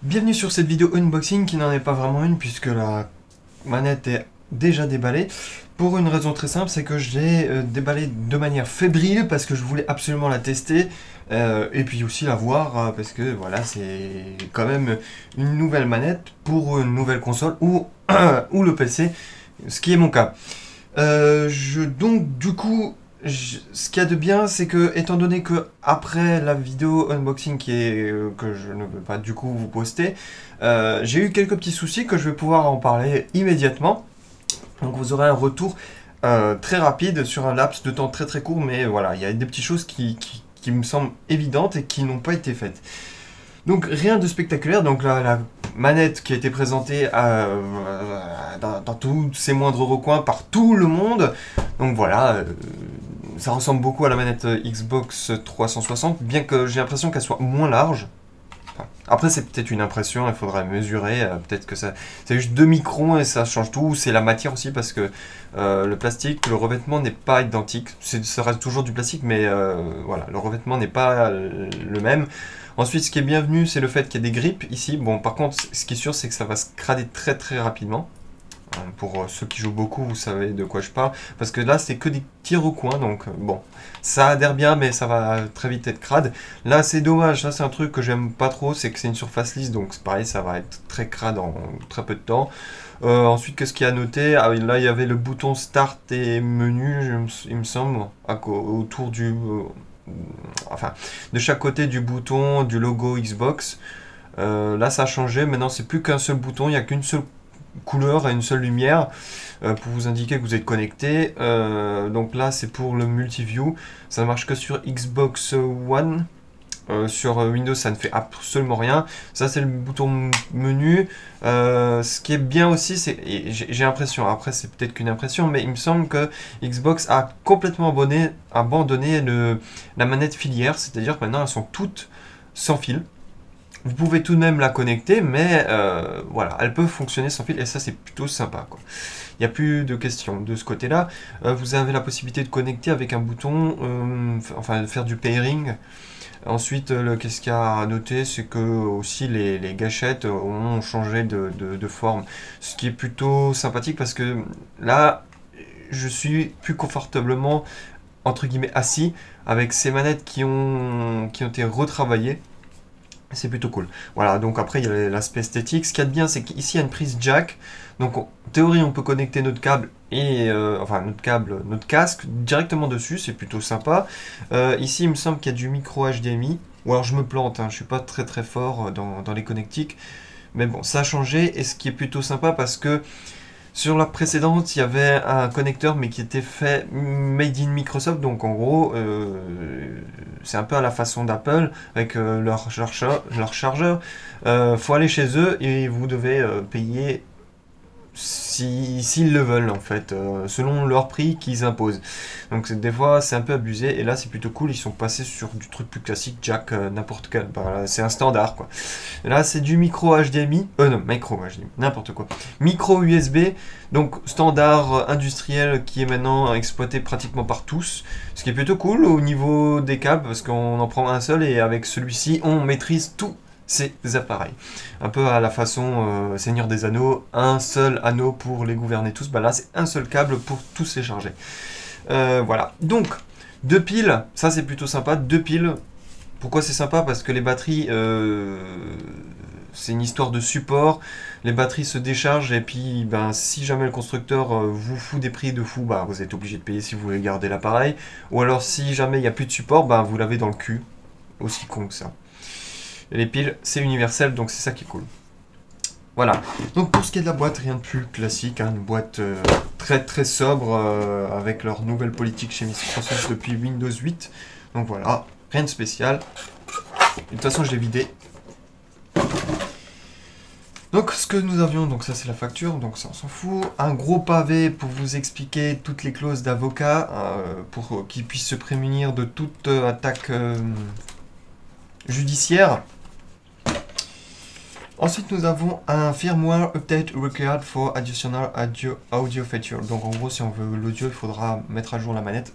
Bienvenue sur cette vidéo unboxing qui n'en est pas vraiment une puisque la manette est déjà déballée. Pour une raison très simple, c'est que je l'ai déballée de manière fébrile parce que je voulais absolument la tester et puis aussi la voir parce que voilà, c'est quand même une nouvelle manette pour une nouvelle console ou, ou le PC, ce qui est mon cas. Donc du coup, ce qu'il y a de bien, c'est que, étant donné que après la vidéo unboxing que je ne peux pas du coup vous poster, j'ai eu quelques petits soucis que je vais pouvoir en parler immédiatement. Donc vous aurez un retour très rapide sur un laps de temps très court, mais voilà, il y a des petites choses qui me semblent évidentes et qui n'ont pas été faites. Donc rien de spectaculaire, donc la manette qui a été présentée dans tous ses moindres recoins par tout le monde. Donc voilà, ça ressemble beaucoup à la manette Xbox 360, bien que j'ai l'impression qu'elle soit moins large. Enfin, après c'est peut-être une impression, il faudra mesurer, peut-être que c'est juste 2 microns et ça change tout, c'est la matière aussi parce que le plastique, le revêtement n'est pas identique, ça reste toujours du plastique mais voilà, le revêtement n'est pas le même. Ensuite, ce qui est bienvenu, c'est le fait qu'il y ait des grippes ici. Bon, par contre, ce qui est sûr, c'est que ça va se crader très rapidement. Pour ceux qui jouent beaucoup, vous savez de quoi je parle. Parce que là, c'est que des petits recoins. Donc, bon, ça adhère bien, mais ça va très vite être crade. Là, c'est dommage. Ça, c'est un truc que j'aime pas trop. C'est que c'est une surface lisse. Donc, c'est pareil, ça va être très crade en très peu de temps. Ensuite, qu'est-ce qu'il y a à noter? Ah, là, il y avait le bouton Start et Menu, il me semble, autour du... enfin, de chaque côté du bouton du logo Xbox. Là ça a changé, maintenant c'est plus qu'un seul bouton, il n'y a qu'une seule couleur et une seule lumière pour vous indiquer que vous êtes connecté. Donc là c'est pour le multiview, ça ne marche que sur Xbox One. Sur Windows ça ne fait absolument rien. Ça c'est le bouton menu. Ce qui est bien aussi, c'est, j'ai l'impression, après c'est peut-être qu'une impression, mais il me semble que Xbox a complètement abandonné la manette filière, c'est-à-dire que maintenant elles sont toutes sans fil. Vous pouvez tout de même la connecter, mais voilà, elle peut fonctionner sans fil et ça c'est plutôt sympa, quoi. Il n'y a plus de questions de ce côté-là. Vous avez la possibilité de connecter avec un bouton, enfin de faire du pairing. Ensuite, qu'est-ce qu'il y a à noter, c'est que aussi les gâchettes ont changé de forme, ce qui est plutôt sympathique parce que là, je suis plus confortablement entre guillemets assis avec ces manettes qui ont été retravaillées. C'est plutôt cool. Voilà, donc après il y a l'aspect esthétique. Ce qu'il y a de bien, c'est qu'ici il y a une prise jack. Donc en théorie, on peut connecter notre câble et enfin notre casque directement dessus. C'est plutôt sympa. Ici, il me semble qu'il y a du micro HDMI. Ou alors je me plante, hein, je suis pas très fort dans les connectiques. Mais bon, ça a changé et ce qui est plutôt sympa parce que sur la précédente, il y avait un connecteur mais qui était fait made in Microsoft, donc en gros, c'est un peu à la façon d'Apple avec leur chargeur. Faut aller chez eux et vous devez payer s'ils le veulent en fait, selon leur prix qu'ils imposent. Donc des fois c'est un peu abusé et là c'est plutôt cool, ils sont passés sur du truc plus classique, jack, n'importe quel, bah, c'est un standard quoi. Et là c'est du micro HDMI, non, micro HDMI, n'importe quoi. Micro USB, donc standard industriel qui est maintenant exploité pratiquement par tous, ce qui est plutôt cool au niveau des câbles parce qu'on en prend un seul et avec celui-ci on maîtrise tout ces appareils. Un peu à la façon Seigneur des Anneaux, un seul anneau pour les gouverner tous. Bah là, c'est un seul câble pour tous les charger. Voilà. Donc, 2 piles, ça c'est plutôt sympa. 2 piles. Pourquoi c'est sympa? Parce que les batteries, c'est une histoire de support. Les batteries se déchargent et puis, ben, si jamais le constructeur vous fout des prix de fou, bah, vous êtes obligé de payer si vous voulez garder l'appareil. Ou alors, si jamais il n'y a plus de support, ben, vous l'avez dans le cul. Aussi con que ça. Et les piles, c'est universel, donc c'est ça qui est cool. Voilà. Donc pour ce qui est de la boîte, rien de plus classique. Hein, une boîte très sobre avec leur nouvelle politique chez Microsoft depuis Windows 8. Donc voilà, rien de spécial. De toute façon, je l'ai vidé. Donc ce que nous avions, donc ça c'est la facture, donc ça on s'en fout. Un gros pavé pour vous expliquer toutes les clauses d'avocat, pour qu'ils puissent se prémunir de toute attaque judiciaire. Ensuite, nous avons un firmware update required for additional audio feature. Donc, en gros, si on veut l'audio, il faudra mettre à jour la manette.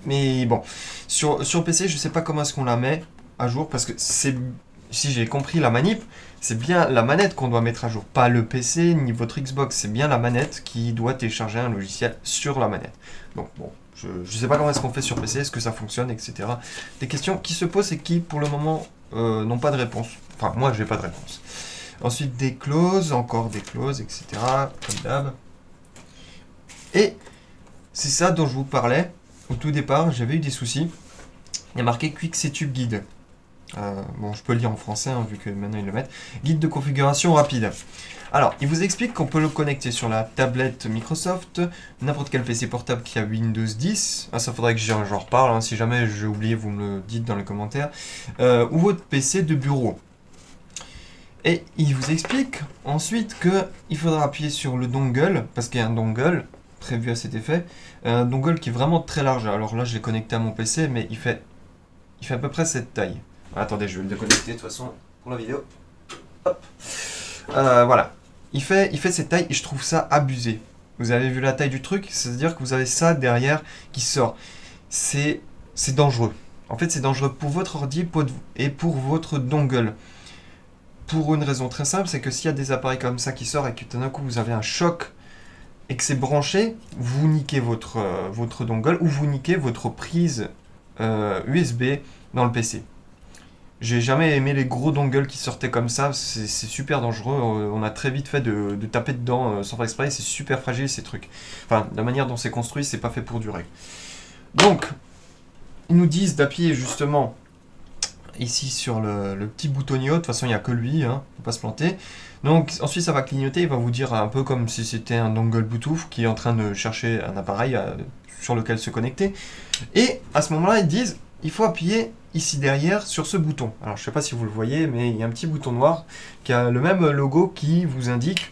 Mais bon, sur PC, je ne sais pas comment est-ce qu'on la met à jour parce que c'est si j'ai compris la manip, c'est bien la manette qu'on doit mettre à jour, pas le PC ni votre Xbox, c'est bien la manette qui doit télécharger un logiciel sur la manette. Donc bon, je ne sais pas comment est-ce qu'on fait sur PC, est-ce que ça fonctionne, etc. Des questions qui se posent et qui pour le moment n'ont pas de réponse. Enfin, moi j'ai pas de réponse. Ensuite des clauses, encore des clauses, etc. Comme d'hab. Et c'est ça dont je vous parlais. Au tout départ, j'avais eu des soucis. Il y a marqué Quick Setup Guide. Bon, je peux le lire en français, hein, vu que maintenant ils le mettent. Guide de configuration rapide. Alors, il vous explique qu'on peut le connecter sur la tablette Microsoft, n'importe quel PC portable qui a Windows 10. Ah, ça faudrait que j'en reparle, hein, si jamais j'ai oublié, vous me le dites dans les commentaires. Ou votre PC de bureau. Et il vous explique ensuite qu'il faudra appuyer sur le dongle, parce qu'il y a un dongle prévu à cet effet. Un dongle qui est vraiment très large. Alors là, je l'ai connecté à mon PC, mais il fait à peu près cette taille. Attendez, je vais le déconnecter de toute façon pour la vidéo. Hop. Voilà. Il fait cette taille et je trouve ça abusé. Vous avez vu la taille du truc, c'est-à-dire que vous avez ça derrière qui sort. C'est dangereux. En fait, c'est dangereux pour votre ordi et pour votre dongle. Pour une raison très simple, c'est que s'il y a des appareils comme ça qui sortent et que tout d'un coup vous avez un choc et que c'est branché, vous niquez votre dongle ou vous niquez votre prise USB dans le PC. J'ai jamais aimé les gros dongles qui sortaient comme ça, c'est super dangereux, on a très vite fait de taper dedans sans faire exprès, c'est super fragile ces trucs. Enfin, la manière dont c'est construit, c'est pas fait pour durer. Donc, ils nous disent d'appuyer justement ici sur le petit boutonnier haut, de toute façon il n'y a que lui, hein, faut pas se planter. Donc ensuite ça va clignoter, il va vous dire un peu comme si c'était un dongle Bluetooth qui est en train de chercher un appareil sur lequel se connecter. Et à ce moment-là ils disent, il faut appuyer ici derrière sur ce bouton. Alors je sais pas si vous le voyez, mais il y a un petit bouton noir qui a le même logo qui vous indique,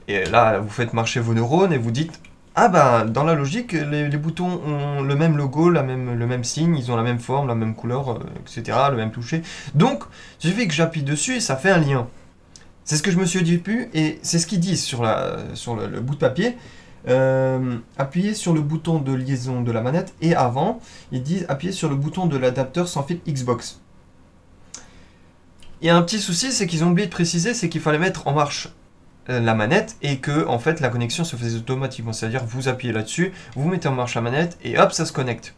et là vous faites marcher vos neurones et vous dites, ah ben dans la logique les boutons ont le même logo, le même signe, ils ont la même forme, la même couleur, etc., le même toucher. Donc il suffit que j'appuie dessus et ça fait un lien. C'est ce que je me suis dit plus et c'est ce qu'ils disent sur le bout de papier. Appuyez sur le bouton de liaison de la manette et avant, ils disent appuyez sur le bouton de l'adapteur sans fil Xbox. Il y a un petit souci, c'est qu'ils ont oublié de préciser, c'est qu'il fallait mettre en marche la manette et que en fait la connexion se faisait automatiquement, c'est-à-dire vous appuyez là-dessus, vous mettez en marche la manette et hop ça se connecte.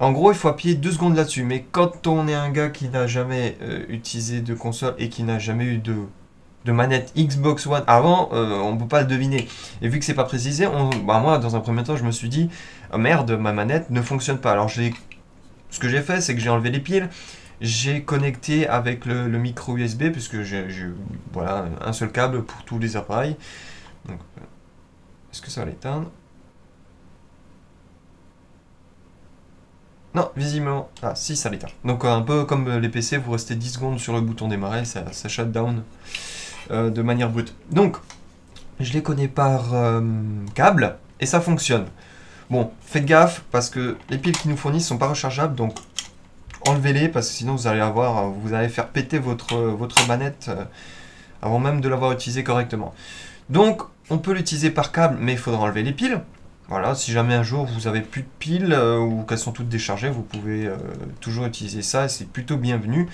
En gros il faut appuyer 2 secondes là-dessus, mais quand on est un gars qui n'a jamais utilisé de console et qui n'a jamais eu de manette Xbox One avant, on ne peut pas le deviner. Et vu que c'est pas précisé, moi dans un premier temps je me suis dit oh, merde, ma manette ne fonctionne pas. Alors ce que j'ai fait, c'est que j'ai enlevé les piles, j'ai connecté avec le micro USB puisque j'ai voilà, un seul câble pour tous les appareils. Est-ce que ça va l'éteindre? Non, visiblement. Ah, si, ça l'éteint. Donc, un peu comme les PC, vous restez 10 secondes sur le bouton démarrer, ça shut down de manière brute. Donc, je les connais par câble et ça fonctionne. Bon, faites gaffe parce que les piles qu'ils nous fournissent sont pas rechargeables, donc enlevez-les parce que sinon vous allez faire péter votre manette avant même de l'avoir utilisé correctement. Donc, on peut l'utiliser par câble, mais il faudra enlever les piles. Voilà, si jamais un jour vous avez plus de piles ou qu'elles sont toutes déchargées, vous pouvez toujours utiliser ça et c'est plutôt bienvenu.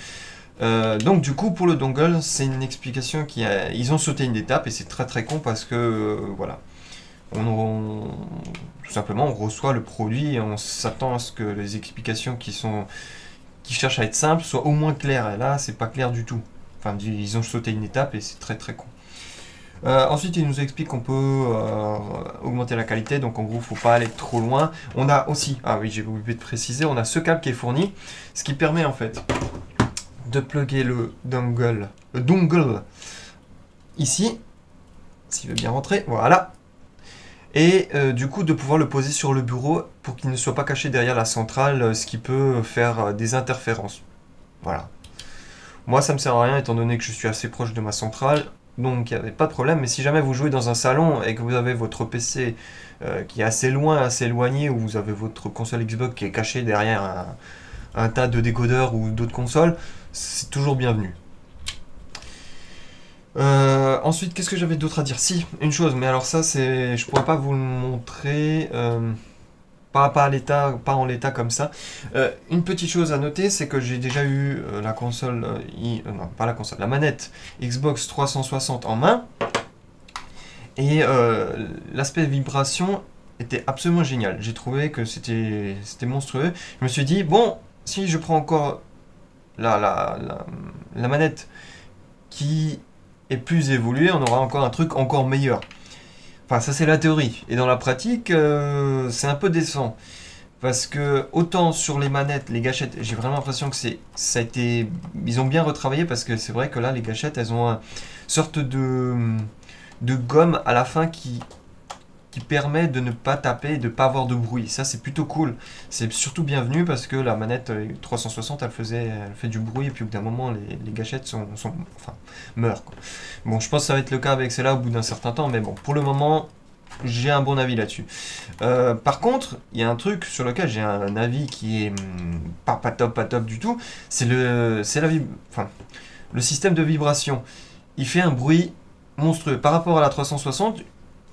Donc du coup pour le dongle, c'est une explication ils ont sauté une étape et c'est très très con parce que voilà, tout simplement on reçoit le produit et on s'attend à ce que les explications qui cherchent à être simples soient au moins claires et là c'est pas clair du tout. Enfin ils ont sauté une étape et c'est très très con. Ensuite, il nous explique qu'on peut augmenter la qualité, donc en gros, il ne faut pas aller trop loin. On a aussi, ah oui, j'ai oublié de préciser, on a ce câble qui est fourni, ce qui permet en fait de plugger le dongle ici, s'il veut bien rentrer, voilà. Et du coup, de pouvoir le poser sur le bureau pour qu'il ne soit pas caché derrière la centrale, ce qui peut faire des interférences. Voilà. Moi, ça me sert à rien étant donné que je suis assez proche de ma centrale. Donc il n'y avait pas de problème, mais si jamais vous jouez dans un salon et que vous avez votre PC qui est assez loin, assez éloigné, ou vous avez votre console Xbox qui est cachée derrière un tas de décodeurs ou d'autres consoles, c'est toujours bienvenu. Ensuite, qu'est-ce que j'avais d'autre à dire? Si, une chose, mais alors ça, je pourrais pas vous le montrer pas à l'état, pas en l'état comme ça. Une petite chose à noter, c'est que j'ai déjà eu la console, non pas la console, la manette Xbox 360 en main, et l'aspect vibration était absolument génial. J'ai trouvé que c'était monstrueux. Je me suis dit, bon, si je prends encore la manette qui est plus évoluée, on aura encore un truc encore meilleur. Enfin, ça c'est la théorie. Et dans la pratique, c'est un peu décevant. Parce que autant sur les manettes, les gâchettes, j'ai vraiment l'impression que ça a été... Ils ont bien retravaillé parce que c'est vrai que là, les gâchettes, elles ont une sorte de gomme à la fin qui permet de ne pas taper et de ne pas avoir de bruit. Ça, c'est plutôt cool. C'est surtout bienvenu parce que la manette 360, elle fait du bruit et puis au bout d'un moment, les gâchettes enfin, meurent, quoi. Bon, je pense que ça va être le cas avec celle-là au bout d'un certain temps, mais bon, pour le moment, j'ai un bon avis là-dessus. Par contre, il y a un truc sur lequel j'ai un avis qui est pas top du tout, c'est le système de vibration. Il fait un bruit monstrueux par rapport à la 360.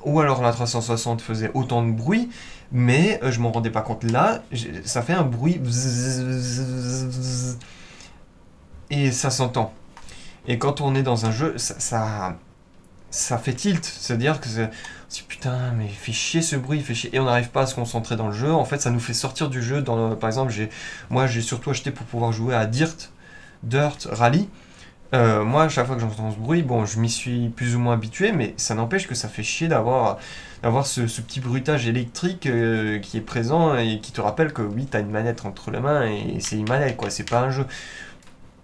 Ou alors la 360 faisait autant de bruit, mais je m'en rendais pas compte. Là, ça fait un bruit et ça s'entend. Et quand on est dans un jeu, ça fait tilt. C'est-à-dire que c'est putain, mais il fait chier ce bruit, il fait chier. Et on n'arrive pas à se concentrer dans le jeu. En fait, ça nous fait sortir du jeu. Par exemple, moi, j'ai surtout acheté pour pouvoir jouer à Dirt Rally. Moi, à chaque fois que j'entends ce bruit, bon, je m'y suis plus ou moins habitué, mais ça n'empêche que ça fait chier d'avoir ce petit bruitage électrique qui est présent et qui te rappelle que oui, t'as une manette entre les mains et c'est une manette, quoi, c'est pas un jeu.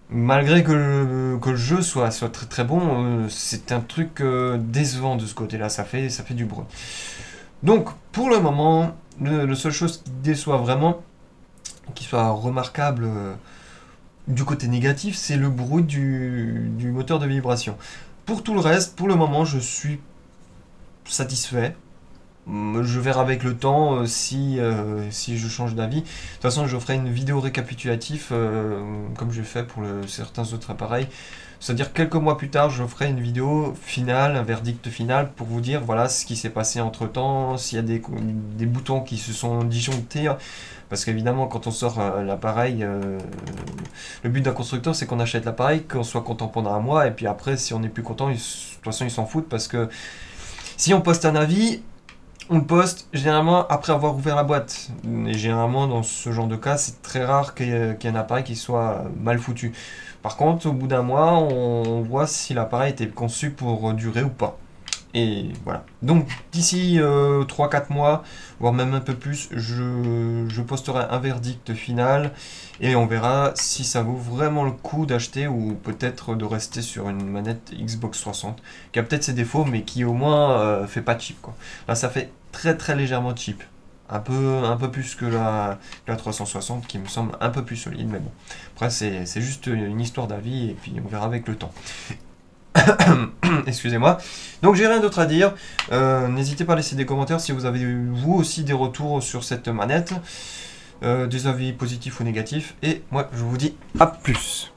Malgré que le jeu soit très très bon, c'est un truc décevant de ce côté-là, ça fait du bruit. Donc, pour le moment, la seule chose qui déçoit vraiment, qui soit remarquable du côté négatif, c'est le bruit du moteur de vibration. Pour tout le reste, pour le moment, je suis satisfait. Je verrai avec le temps si je change d'avis. De toute façon, je ferai une vidéo récapitulative comme je fais pour certains autres appareils. C'est-à-dire quelques mois plus tard, je ferai une vidéo finale, un verdict final pour vous dire voilà ce qui s'est passé entre temps, s'il y a des boutons qui se sont disjonctés. Parce qu'évidemment, quand on sort l'appareil, le but d'un constructeur, c'est qu'on achète l'appareil, qu'on soit content pendant un mois, et puis après, si on n'est plus content, de toute façon, ils s'en foutent, parce que si on poste un avis, on le poste généralement après avoir ouvert la boîte. Et généralement, dans ce genre de cas, c'est très rare qu'il y ait un appareil qui soit mal foutu. Par contre, au bout d'un mois, on voit si l'appareil était conçu pour durer ou pas. Et voilà. Donc d'ici 3-4 mois, voire même un peu plus, je posterai un verdict final et on verra si ça vaut vraiment le coup d'acheter ou peut-être de rester sur une manette Xbox 360 qui a peut-être ses défauts mais qui au moins fait pas cheap, quoi. Là ça fait très très légèrement cheap. Un peu plus que la 360 qui me semble un peu plus solide, mais bon. Après c'est juste une histoire d'avis et puis on verra avec le temps. Excusez-moi. Donc j'ai rien d'autre à dire. N'hésitez pas à laisser des commentaires si vous avez vous aussi des retours sur cette manette, des avis positifs ou négatifs. Et moi je vous dis à plus.